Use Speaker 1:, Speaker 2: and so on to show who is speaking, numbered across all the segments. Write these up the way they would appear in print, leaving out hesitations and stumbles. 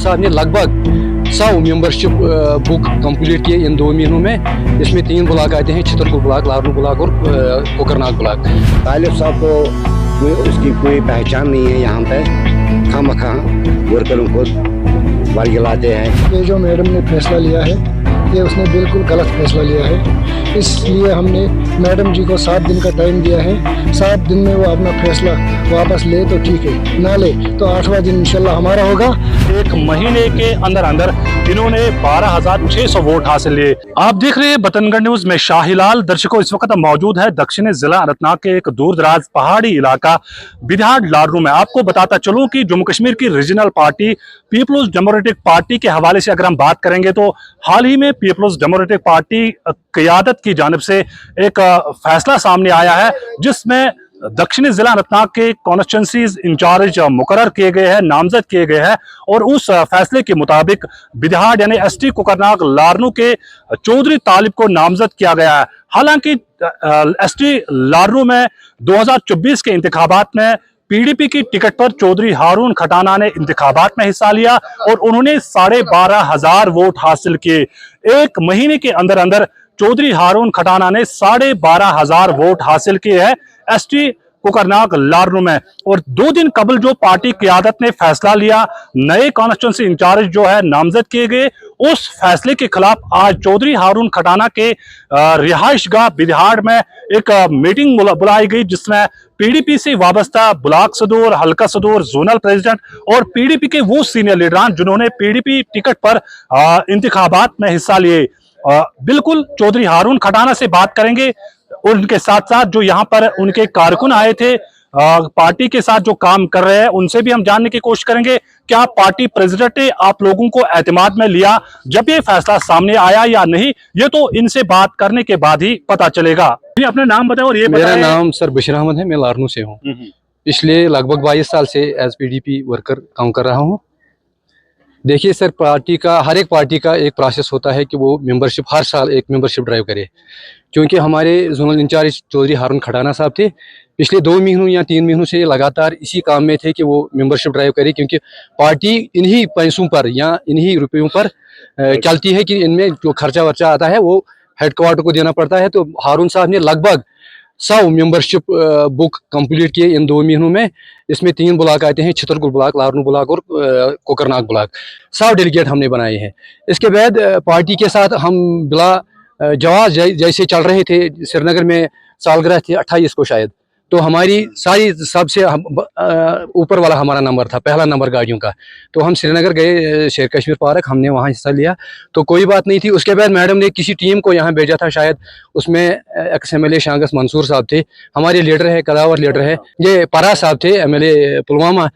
Speaker 1: साहब ने लगभग 100 मेंबरशिप बुक कंप्लीट किए इन 2 महीनों में। इसमें 3 ब्लॉक आते हैं, छतरपुर ब्लॉक, लारनू ब्लॉक और कोकरनाग ब्लॉक।
Speaker 2: तालिब साहब को उसकी कोई पहचान नहीं है यहाँ पे, खामखा वर्करों को वर्गलाते हैं।
Speaker 3: ये जो मैडम ने फैसला लिया है ये उसने बिल्कुल गलत फैसला लिया है, इसलिए हमने मैडम जी को 7 दिन का टाइम दिया है। 7 दिन में वो अपना फैसला वापस ले तो ठीक है, ना ले तो 8वां दिन इंशाल्लाह हमारा होगा।
Speaker 4: एक महीने के अंदर अंदर इन्होंने 12,600 वोट हासिल लिए। आप देख रहे हैं बतनगढ़ न्यूज में शाहीलाल। दर्शकों, इस वक्त मौजूद है दक्षिणी जिला अनंतनाग के एक दूर दराज पहाड़ी इलाका बिधाड़ लारनू में। आपको बताता चलूं कि जम्मू कश्मीर की रीजनल पार्टी पीपल्स डेमोक्रेटिक पार्टी के हवाले से अगर हम बात करेंगे तो हाल ही में पीपल्स डेमोक्रेटिक पार्टी क़यादत की जानिब से एक फैसला सामने आया है, जिसमें दक्षिणी जिला अनंतनाग के कॉन्स्टिट्यूंसीज इंचार्ज मुकर्रर किए गए हैं, नामजद किए गए हैं। और उस फैसले के मुताबिक बिधाड़ यानी एसटी कोकरनाग लारनू के चौधरी तालिब को नामजद किया गया है। हालांकि एसटी लारनू में 2024 के इंतखाबात में पीडीपी की टिकट पर चौधरी हारून खटाना ने इंतखाबात में हिस्सा लिया और उन्होंने 12,500 वोट हासिल किए। एक महीने के अंदर अंदर चौधरी हारून खटाना ने 12,500 वोट हासिल किए हैं एसटी कोकरनाग लारनू में। और 2 दिन कबल जो पार्टी क़यादत ने फैसला लिया, नए कॉन्स्टिट्यूंसी इंचार्ज जो है नामजद किए गए, उस फैसले के खिलाफ आज चौधरी हारून खटाना के रिहाइशगाह बिधाड़ में एक मीटिंग बुलाई गई, जिसमें पीडीपी से वाबस्ता ब्लॉक सदूर, हल्का सदूर, जोनल प्रेसिडेंट और पीडीपी के वो सीनियर लीडरान जिन्होंने पीडीपी टिकट पर इंतखाबात में हिस्सा लिए। बिल्कुल चौधरी हारून खटाना से बात करेंगे, उनके साथ साथ जो यहाँ पर उनके कारकुन आए थे पार्टी के साथ जो काम कर रहे हैं, उनसे भी हम जानने की कोशिश करेंगे क्या पार्टी प्रेसिडेंट ने आप लोगों को एतमाद में लिया जब ये फैसला सामने आया या नहीं। ये तो इनसे बात करने के बाद ही पता चलेगा। अपना नाम बताओ और ये
Speaker 1: मेरा नाम सर बशीर अहमद है, मैं लारनू से हूँ। पिछले लगभग 22 साल से एज पीडीपी वर्कर काम कर रहा हूँ। देखिए सर, हर एक पार्टी का एक प्रोसेस होता है कि वो मेंबरशिप हर साल एक मेंबरशिप ड्राइव करे। क्योंकि हमारे जोनल इंचार्ज चौधरी हारून खटाना साहब थे, पिछले 2 महीनों या 3 महीनों से लगातार इसी काम में थे कि वो मेंबरशिप ड्राइव करे, क्योंकि पार्टी इन्हीं पैसों पर या इन्हीं रुपयों पर चलती है कि इनमें जो खर्चा वर्चा आता है वो हेडक्वार्टर को देना पड़ता है। तो हारून साहब ने लगभग 100 मेंबरशिप बुक कंप्लीट किए इन 2 महीनों में। इसमें 3 ब्लॉक आते हैं, छतरपुर ब्लॉक, लारनू ब्लॉक और कोकरनाग ब्लॉक। 100 डेलीगेट हमने बनाए हैं। इसके बाद पार्टी के साथ हम बिला जवाब जैसे चल रहे थे, श्रीनगर में सालगिरह थी 28 को शायद, तो हमारी सारी सबसे ऊपर वाला हमारा नंबर था, पहला नंबर गाड़ियों का। तो हम श्रीनगर गए, शेर कश्मीर पार्क, हमने वहाँ हिस्सा लिया, तो कोई बात नहीं थी। उसके बाद मैडम ने किसी टीम को यहाँ भेजा था शायद, उसमें एक्स एमएलए शांगस मंसूर साहब थे, हमारे लीडर है, कदावर लीडर है, ये परा साहब थे एमएलए पुलवामा,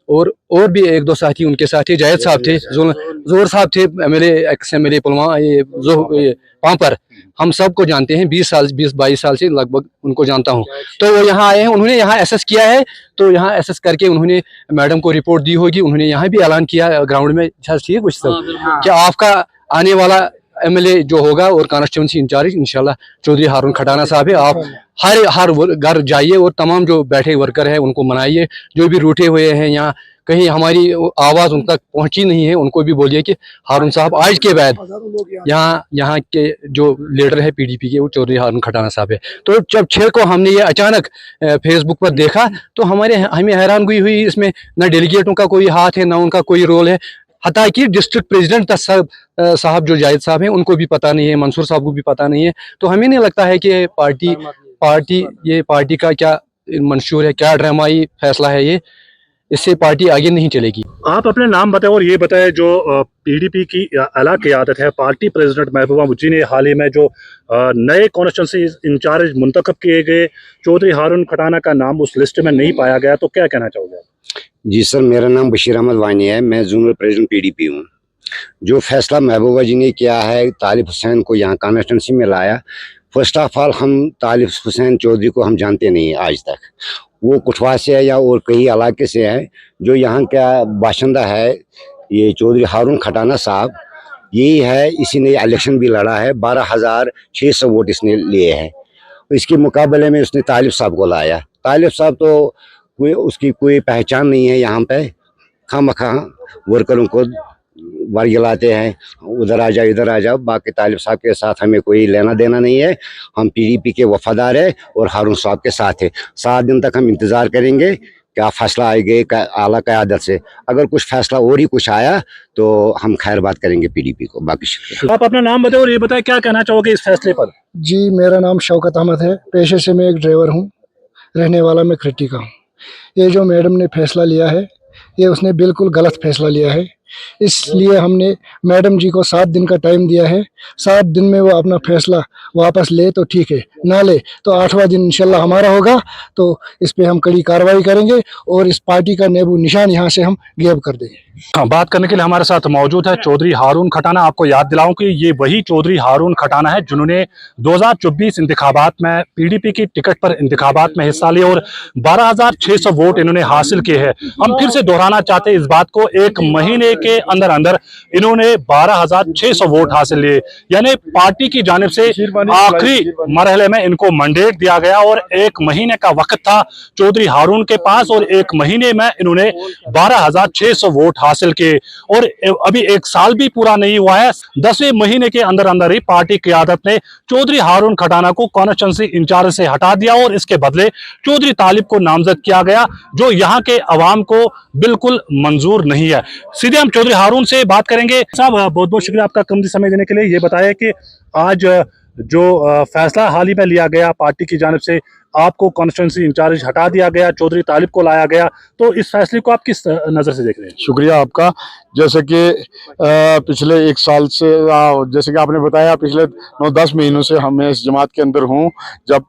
Speaker 1: और भी 1-2 साथी उनके साथ थे, जायद साहब थे, जोर साहब थे एमएलए, एक्स एमएलए पुलवामा, ये पांपर। हम सबको जानते हैं, 20-22 साल से लगभग उनको जानता हूं। तो वो यहाँ आए हैं, उन्होंने यहाँ एसएस किया है, तो यहाँ एसएस करके उन्होंने मैडम को रिपोर्ट दी होगी। उन्होंने यहाँ भी ऐलान किया ग्राउंड में, ठीक कुछ सब, कि आपका आने वाला एमएलए जो होगा और कॉन्स्टिट्यूंसी इंचार्ज इंशाल्लाह चौधरी हारून खटाना साहब है। आप हर घर जाइए और तमाम जो बैठे वर्कर हैं उनको मनाइए, जो भी रूठे हुए हैं यहाँ कहीं हमारी आवाज़ उन तक पहुंची नहीं है, उनको भी बोलिए कि हारून साहब आज के बाद यहाँ के जो लीडर है पीडीपी के, वो चौधरी हारून खटाना साहब है। तो जब 6 को हमने ये अचानक फेसबुक पर देखा तो हमें हैरानगी हुई। इसमें न डेलीगेटों का कोई हाथ है, न उनका कोई रोल है, हत्ता कि डिस्ट्रिक्ट प्रेसिडेंट साहब जो जायद साहब हैं उनको भी पता नहीं है, मंसूर साहब को भी पता नहीं है। तो हमें नहीं लगता है कि पार्टी का क्या मंशूर है, क्या ड्रामाई फैसला है ये, इससे पार्टी आगे नहीं चलेगी।
Speaker 4: आप अपने नाम बताएं और ये बताएं जो पीडीपी की आला क़यादत है, पार्टी प्रेसिडेंट महबूबा मुफ्ती ने हाल ही में जो नए कॉन्स्टिट्यूंसी इंचार्ज मुंतखब किए गए, चौधरी हारून खटाना का नाम उस लिस्ट में नहीं पाया गया, तो क्या कहना चाहोगे?
Speaker 2: जी सर, मेरा नाम बशीर अहमद वानी है, मैं जोनल प्रेसिडेंट पीडीपी हूँ। जो फैसला महबूबा जी ने किया है तालिब हुसैन को यहाँ कॉन्स्टिट्यूंसी में लाया, फर्स्ट ऑफ ऑल हम तालिब हुसैन चौधरी को हम जानते नहीं आज तक। वो कुठवा से है या और कई इलाके से है। जो यहाँ का बाशिंदा है ये चौधरी हारून खटाना साहब, यही है, इसी ने इलेक्शन भी लड़ा है, 12,600 वोट इसने लिए हैं। इसके मुकाबले में उसने तालिब साहब को लाया। तालिब साहब तो उसकी कोई पहचान नहीं है यहाँ पे, खामखा वर्करों को वर्गिलाते हैं, उधर आ जाओ इधर आ जाओ। बाकी तालिब साहब के साथ हमें कोई लेना देना नहीं है। हम PDP के वफादार है और हारून साहब के साथ है। 7 दिन तक हम इंतज़ार करेंगे क्या फैसला आएगा आला क़यादत से। अगर कुछ फैसला और ही कुछ आया तो हम खैर बात करेंगे PDP को। बाकी शुक्रिया।
Speaker 4: आप अपना नाम बताओ और ये बताएं क्या कहना चाहोगे इस फैसले पर।
Speaker 3: जी, मेरा नाम शौकत अहमद है। पेशे से मैं एक ड्राइवर हूँ, रहने वाला मैं खट्टी का हूँ। ये जो मैडम ने फैसला लिया है, ये उसने बिल्कुल गलत फैसला लिया है। इसलिए हमने मैडम जी को 7 दिन का टाइम दिया है। 7 दिन में वो अपना फैसला वापस ले तो ठीक है, ना ले तो 8वां दिन इंशाल्लाह हमारा होगा। तो इस पे हम कड़ी कार्रवाई करेंगे और इस पार्टी का नेबू निशान यहाँ से हम गायब कर देंगे।
Speaker 4: हाँ, बात करने के लिए हमारे साथ मौजूद है चौधरी हारून खटाना। आपको याद दिलाऊं कि ये वही चौधरी हारून खटाना है जिन्होंने 2024 इंतखाबात में PDP की टिकट पर इंतखाबात में हिस्सा लिया और 12,600 वोट इन्होंने हासिल किए हैं। हम फिर से दोहराना चाहते हैं इस बात को, 1 महीने के अंदर अंदर इन्होंने 12,600 वोट हासिल लिए, यानी पार्टी की जानिब से आखिरी मरहले में इनको मैंडेट दिया गया और 1 महीने का वक्त था चौधरी हारून के पास और 1 महीने में इन्होंने 12,600 वोट हासिल किए और अभी 1 साल भी पूरा नहीं हुआ है। 10वें महीने के अंदर अंदर ही पार्टी क़यादत ने चौधरी हारून खटाना को कॉन्स्टिट्यूंसी इंचार्ज से हटा दिया और इसके बदले चौधरी तालिब को नामजद किया गया, जो यहाँ के अवाम को बिल्कुल मंजूर नहीं है। सीधे हम चौधरी हारून से बात करेंगे। साहब, बहुत बहुत शुक्रिया आपका कीमती समय देने के लिए। ये बताया कि आज जो फैसला हाल ही में लिया गया पार्टी की जानिब से, आपको कॉन्स्टिट्यूंसी इंचार्ज हटा दिया गया, चौधरी तालिब को लाया गया, तो इस फैसले को आप किस नज़र से देख रहे हैं?
Speaker 5: शुक्रिया आपका। जैसे कि पिछले 1 साल से जैसे कि आपने बताया पिछले 9-10 महीनों से मैं इस जमात के अंदर हूँ। जब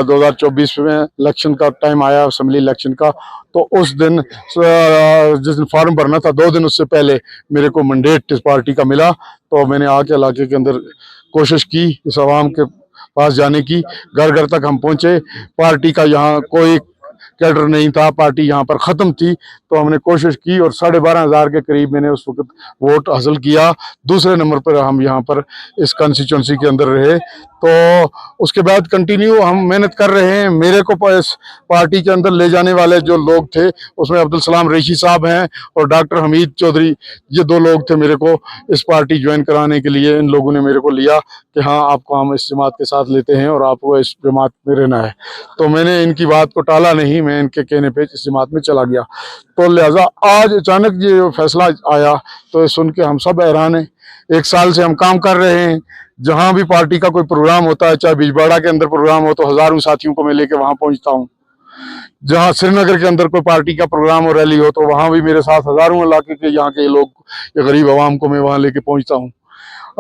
Speaker 5: 2024 में इलेक्शन का टाइम आया, असेंबली इलेक्शन का, तो उस दिन जिस दिन फॉर्म भरना था 2 दिन उससे पहले मेरे को मैंडेट इस पार्टी का मिला। तो मैंने आके इलाके के अंदर कोशिश की इस आवाम के पास जाने की। घर घर तक हम पहुंचे। पार्टी का यहाँ कोई कैडर नहीं था, पार्टी यहाँ पर ख़त्म थी। तो हमने कोशिश की और 12,500 के करीब मैंने उस वक्त वोट हासिल किया। दूसरे नंबर पर हम यहाँ पर इस कॉन्स्टिट्यूंसी के अंदर रहे। तो उसके बाद कंटिन्यू हम मेहनत कर रहे हैं। मेरे को इस पार्टी के अंदर ले जाने वाले जो लोग थे उसमें अब्दुल सलाम रेशी साहब हैं और डॉक्टर हमीद चौधरी, ये 2 लोग थे मेरे को इस पार्टी ज्वाइन कराने के लिए। इन लोगों ने मेरे को लिया कि हाँ, आपको हम इस जमात के साथ लेते हैं और आपको इस जमात में रहना है। तो मैंने इनकी बात को टाला नहीं, मैं इनके कहने पे इस जमात में चला गया। तो लिहाजा आज अचानक ये फैसला आया तो सुन के हम सब हैरान हैं। 1 साल से हम काम कर रहे हैं। जहां भी पार्टी का कोई प्रोग्राम होता है, चाहे बिजबाड़ा के अंदर प्रोग्राम हो, तो हजारों साथियों को मैं लेके वहां पहुंचता हूं। जहां श्रीनगर के अंदर कोई पार्टी का प्रोग्राम और रैली हो तो वहां भी मेरे साथ हजारों इलाके के यहाँ के लोग, ये गरीब आवाम को मैं वहां लेके पहुंचता हूँ।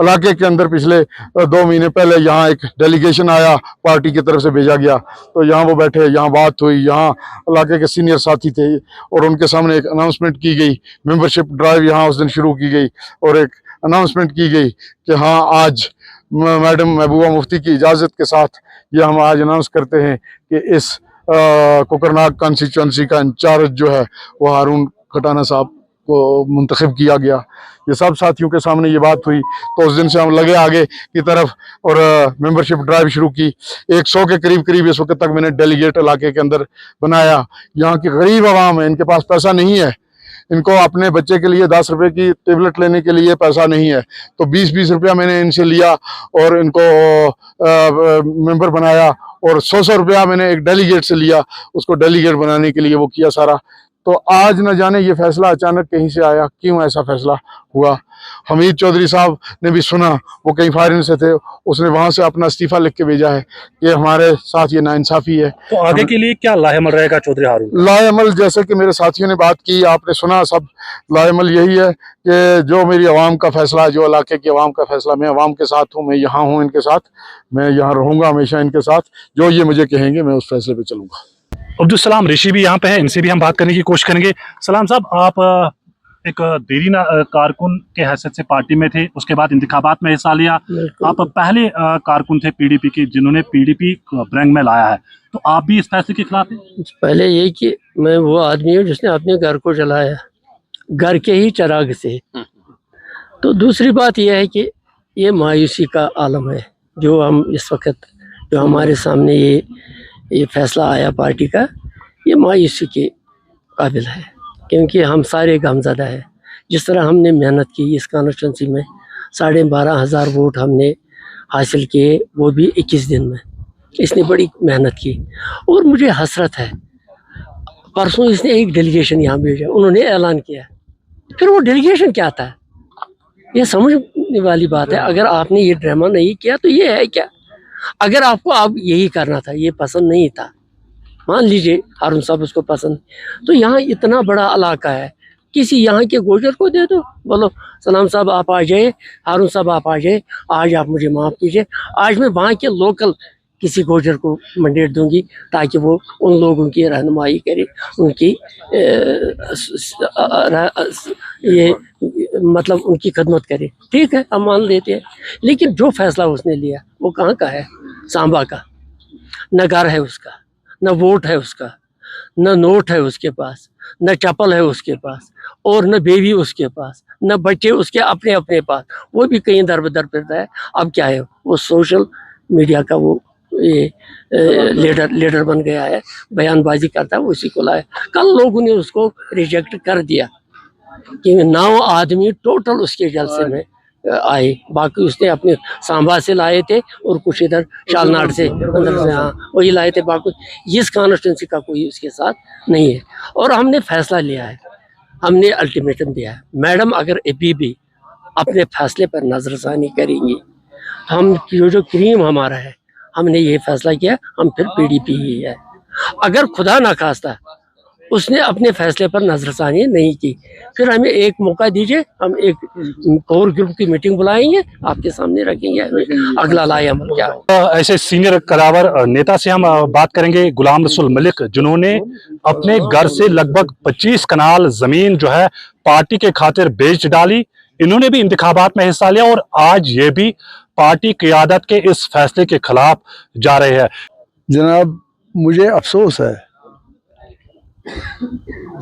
Speaker 5: इलाके के अंदर पिछले 2 महीने पहले यहाँ एक डेलीगेशन आया, पार्टी की तरफ से भेजा गया। तो यहाँ वो बैठे, यहाँ बात हुई, यहाँ इलाके के सीनियर साथी थे और उनके सामने एक अनाउंसमेंट की गई। मेंबरशिप ड्राइव यहाँ उस दिन शुरू की गई और एक अनाउंसमेंट की गई कि हाँ, आज मैडम महबूबा मुफ्ती की इजाज़त के साथ ये हम आज अनाउंस करते हैं कि इस कोकरनाग कॉन्स्टिट्यूंसी का इंचार्ज जो है वो हारून खटाना साहब को मुंतखब किया गया। ये सब साथियों के सामने ये बात हुई। तो उस दिन से हम लगे आगे की तरफ और मेंबरशिप ड्राइव शुरू की। 100 के करीब इस वक्त तक मैंने डेलीगेट इलाके के अंदर बनाया। यहाँ की गरीब आवाम है, इनके पास पैसा नहीं है, इनको अपने बच्चे के लिए 10 रुपए की टेबलेट लेने के लिए पैसा नहीं है। तो 20-20 रुपया मैंने इनसे लिया और इनको मेंबर बनाया और 100 रुपया मैंने एक डेलीगेट से लिया, उसको डेलीगेट बनाने के लिए वो किया सारा। तो आज न जाने ये फैसला अचानक कहीं से आया, क्यों ऐसा फैसला हुआ। हमीद चौधरी साहब ने भी सुना, वो कहीं फॉरेन से थे, उसने वहां से अपना इस्तीफा लिख के भेजा है कि हमारे साथ ये नाइंसाफी है।
Speaker 4: तो आगे के लिए क्या लाहेमल रहेगा चौधरी हारून?
Speaker 5: लाहेमल जैसे कि मेरे साथियों ने बात की, आपने सुना सब, लाहेमल यही है कि जो मेरी आवाम का फैसला, जो इलाके की आवाम का फैसला, मैं आवाम के साथ हूँ, मैं यहाँ हूँ इनके साथ, मैं यहाँ रहूँगा हमेशा इनके साथ। जो ये मुझे कहेंगे मैं उस फैसले पर चलूँगा।
Speaker 4: अब्दुल सलाम रेशी भी यहाँ पे है, इनसे भी हम बात करने की कोशिश करेंगे। सलाम साहब, आप एक देरीना कारकुन के हैसियत से पार्टी में थे, उसके बाद इंतखाबात में हिस्सा लिया। आप पहले कारकुन थे PDP के जिन्होंने PDP रैंक में लाया है, तो आप भी इस फैसले के खिलाफ हैं?
Speaker 6: पहले यही कि मैं वो आदमी हूँ जिसने अपने घर को चलाया, घर के ही चराग से। तो दूसरी बात यह है कि ये मायूसी का आलम है जो हम इस वक्त, जो हमारे सामने ये फैसला आया पार्टी का, ये मायूसी के काबिल है, क्योंकि हम सारे गमज़दा हैं जिस तरह हमने मेहनत की इस कॉन्स्टिट्यूंसी में 12,500 वोट हमने हासिल किए, वो भी 21 दिन में। इसने बड़ी मेहनत की और मुझे हसरत है, परसों इसने एक डेलीगेशन यहाँ भेजा, उन्होंने ऐलान किया, फिर वो डेलीगेशन क्या था? ये समझने वाली बात है। अगर आपने ये ड्रामा नहीं किया तो ये है क्या? अगर आपको अब यही करना था, ये पसंद नहीं था, मान लीजिए हारून साहब उसको पसंद, तो यहाँ इतना बड़ा इलाका है, किसी यहाँ के गोजर को दे दो, बोलो सलाम साहब आप आ जाए, हारून साहब आप आ जाए, आज आप मुझे माफ़ कीजिए, आज मैं वहाँ के लोकल किसी गोजर को मैंडेट दूंगी ताकि वो उन लोगों की रहनुमाई करे, उनकी ये मतलब उनकी खदमत करे। ठीक है, हम मान लेते हैं, लेकिन जो फैसला उसने लिया वो कहाँ का है? सांबा का। न घर है उसका, न वोट है उसका, न नोट है उसके पास, न चप्पल है उसके पास, और न बेबी उसके पास, न बच्चे उसके अपने अपने पास, वो भी कहीं दर बदर फिरता है। अब क्या है, वो सोशल मीडिया का वो ये लीडर बन गया है, बयानबाजी करता है, वो उसी को लाया। कल लोगों ने उसको रिजेक्ट कर दिया कि 9 आदमी टोटल उसके जलसे में आए, बाकी उसने अपने सांबा से लाए थे और कुछ इधर शालनाट से अंदर से, हाँ वही लाए थे, बाकी इस कॉन्स्टिट्यूंसी का कोई उसके साथ नहीं है। और हमने फैसला लिया है, हमने अल्टीमेटम दिया है, मैडम अगर अभी भी अपने फैसले पर नजरसानी करेंगी, हम जो क्रीम हमारा है, हमने ये फैसला किया, हम फिर पीडीपी ही है। अगर खुदा ना खास्ता उसने अपने फैसले पर नजरसानी नहीं की, फिर हमें एक मौका दीजिए, हम एक कोर ग्रुप की मीटिंग बुलाएंगे, आपके सामने रखेंगे अगला लाए अमल क्या हो।
Speaker 4: ऐसे सीनियर कदावर नेता से हम बात करेंगे, गुलाम रसूल मलिक, जिन्होंने अपने घर से लगभग 25 कनाल जमीन जो है पार्टी के खातिर बेच डाली। इन्होंने भी इंतखाबात में हिस्सा लिया और आज ये भी पार्टी क़ियादत के इस फैसले के खिलाफ जा रहे हैं।
Speaker 5: जनाब, मुझे अफसोस है,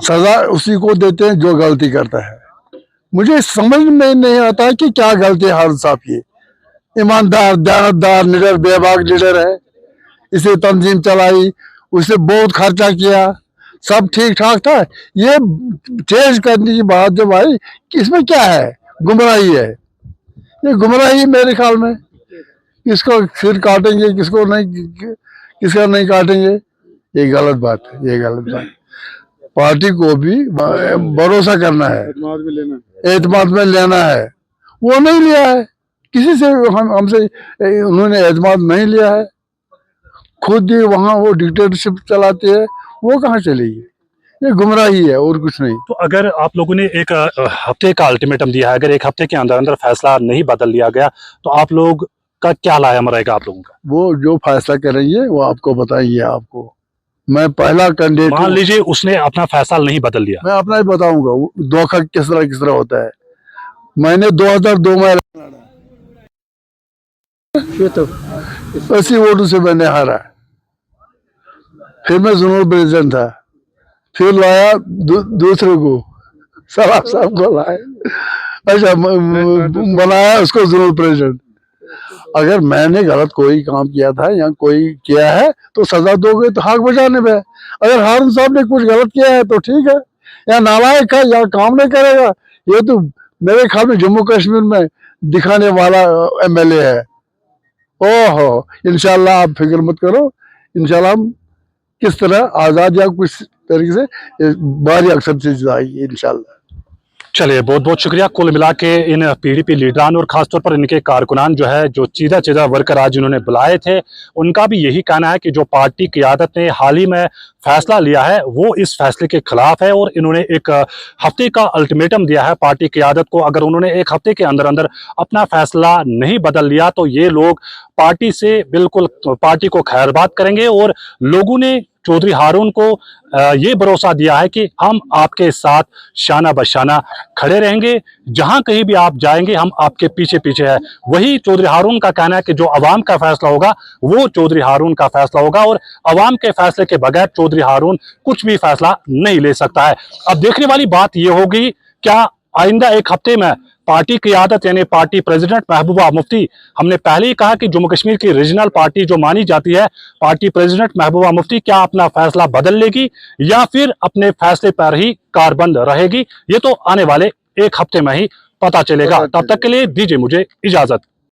Speaker 5: सजा उसी को देते हैं जो गलती करता है। मुझे समझ में नहीं आता कि क्या गलती है हारून साहब की। ईमानदार, दयानतदार लीडर, बेबाक लीडर है, इसे तंजीम चलाई, उसे बहुत खर्चा किया, सब ठीक ठाक था। ये चेंज करने की बात जब आई, इसमें क्या है? गुमराही है, ये गुमराही मेरे ख्याल में। किसको सिर काटेंगे, किसको नहीं, किसका नहीं काटेंगे, ये गलत बात है, ये गलत बात। पार्टी को भी भरोसा करना है, एतमाद में लेना है, वो नहीं लिया है किसी से, हमसे उन्होंने एतमाद नहीं लिया है। खुद ही वहाँ वो डिक्टेटरशिप चलाते हैं, वो कहाँ चलेगी? ये गुमराही है और कुछ नहीं।
Speaker 4: तो अगर आप लोगों ने एक हफ्ते का अल्टीमेटम दिया है, अगर एक हफ्ते के अंदर अंदर फैसला नहीं बदल लिया गया तो आप लोग का क्या लाया रहेगा आप लोगों का?
Speaker 5: वो जो फैसला करेंगे वो आपको बताएंगे। आपको मैं पहला कैंडिडेट,
Speaker 4: मान लीजिए उसने अपना फैसला नहीं बदल लिया,
Speaker 5: मैं अपना ही बताऊंगा धोखा किस तरह होता है। मैंने 2002 में
Speaker 6: ये तो
Speaker 5: 80 वोटों से मैंने हारा, फिर मैं जोनल प्रेसिडेंट था, फिर लाया दूसरे को, सलाम साहब को लाया, अच्छा बनाया उसको जोनल प्रेसिडेंट। अगर मैंने गलत कोई काम किया था या कोई किया है तो सजा दोगे तो हक बचाने पे। अगर हारून साहब ने कुछ गलत किया है तो ठीक है, या नालायक है या काम नहीं करेगा, ये तो मेरे ख्याल में जम्मू कश्मीर में दिखाने वाला एमएलए है। ओहो, इंशाल्लाह आप फिक्र मत करो, इंशाल्लाह हम किस तरह आज़ाद या कुछ तरीके से बारी अक्सर चीज आएगी इंशाल्लाह।
Speaker 4: चलिए बहुत बहुत शुक्रिया। कुल मिला के इन पीडीपी लीडरान और खासतौर पर इनके कारकुनान जो है, जो चीदा वर्कर आज इन्होंने बुलाए थे, उनका भी यही कहना है कि जो पार्टी क़ियादत ने हाल ही में फैसला लिया है वो इस फैसले के खिलाफ है और इन्होंने एक हफ्ते का अल्टीमेटम दिया है पार्टी क़ियादत को। अगर उन्होंने एक हफ्ते के अंदर अंदर अपना फैसला नहीं बदल लिया तो ये लोग पार्टी से बिल्कुल पार्टी को खैरबाद करेंगे। और लोगों ने चौधरी हारून को ये भरोसा दिया है कि हम आपके साथ शाना बशाना खड़े रहेंगे, जहां कहीं भी आप जाएंगे हम आपके पीछे पीछे है। वही चौधरी हारून का कहना है कि जो अवाम का फैसला होगा वो चौधरी हारून का फैसला होगा और अवाम के फैसले के बगैर चौधरी हारून कुछ भी फैसला नहीं ले सकता है। अब देखने वाली बात यह होगी, क्या आइंदा एक हफ्ते में पार्टी क़ियादत यानी पार्टी प्रेसिडेंट महबूबा मुफ्ती, हमने पहले ही कहा कि जम्मू कश्मीर की रीजनल पार्टी जो मानी जाती है पार्टी प्रेसिडेंट महबूबा मुफ्ती, क्या अपना फैसला बदल लेगी या फिर अपने फैसले पर ही कारबंद रहेगी? ये तो आने वाले एक हफ्ते में ही पता चलेगा। तब तक के लिए दीजिए मुझे इजाजत।